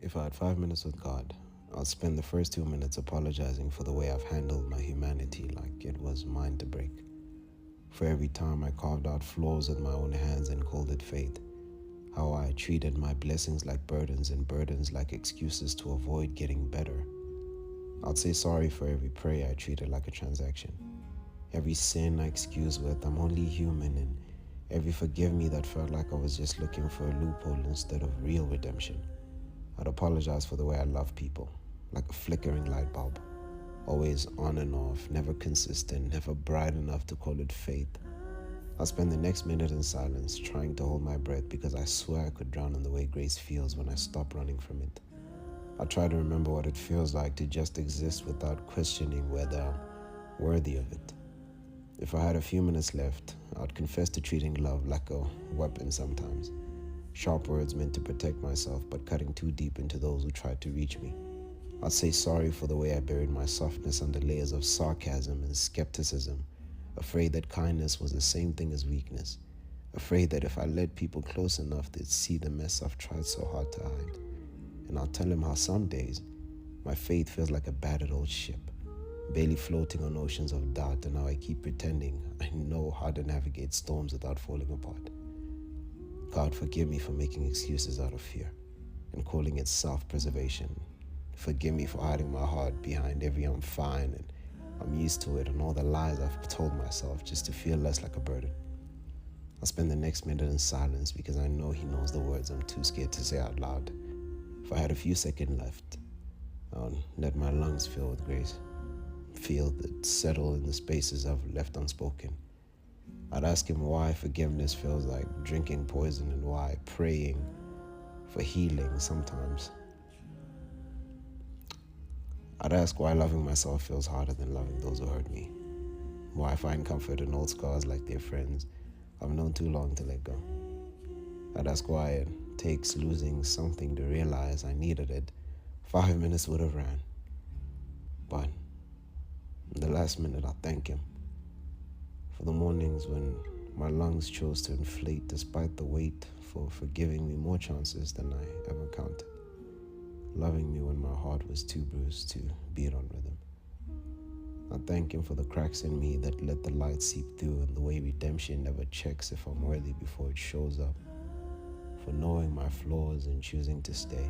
If I had 5 minutes with God, I'd spend the first 2 minutes apologizing for the way I've handled my humanity like it was mine to break. For every time I carved out flaws with my own hands and called it fate. How I treated my blessings like burdens and burdens like excuses to avoid getting better. I'd say sorry for every prayer I treated like a transaction. Every sin I excused with, I'm only human, and every forgive me that felt like I was just looking for a loophole instead of real redemption. I'd apologize for the way I love people, like a flickering light bulb. Always on and off, never consistent, never bright enough to call it faith. I'll spend the next minute in silence, trying to hold my breath because I swear I could drown in the way grace feels when I stop running from it. I'll try to remember what it feels like to just exist without questioning whether I'm worthy of it. If I had a few minutes left, I'd confess to treating love like a weapon sometimes. Sharp words meant to protect myself, but cutting too deep into those who tried to reach me. I'd say sorry for the way I buried my softness under layers of sarcasm and skepticism, afraid that kindness was the same thing as weakness, afraid that if I let people close enough, they'd see the mess I've tried so hard to hide. And I'll tell him how some days my faith feels like a battered old ship, barely floating on oceans of doubt, and how I keep pretending I know how to navigate storms without falling apart. God, forgive me for making excuses out of fear and calling it self-preservation. Forgive me for hiding my heart behind every I'm fine and I'm used to it and all the lies I've told myself just to feel less like a burden. I'll spend the next minute in silence because I know He knows the words I'm too scared to say out loud. If I had a few seconds left, I'll let my lungs fill with grace, feel it settle in the spaces I've left unspoken. I'd ask Him why forgiveness feels like drinking poison and why praying for healing sometimes. I'd ask why loving myself feels harder than loving those who hurt me. Why I find comfort in old scars like their friends I've known too long to let go. I'd ask why it takes losing something to realize I needed it. 5 minutes would have ran. But in the last minute, I'll thank Him for the mornings when my lungs chose to inflate despite the weight, for giving me more chances than I ever counted, loving me when my heart was too bruised to beat on rhythm. I thank Him for the cracks in me that let the light seep through, and the way redemption never checks if I'm worthy before it shows up, for knowing my flaws and choosing to stay.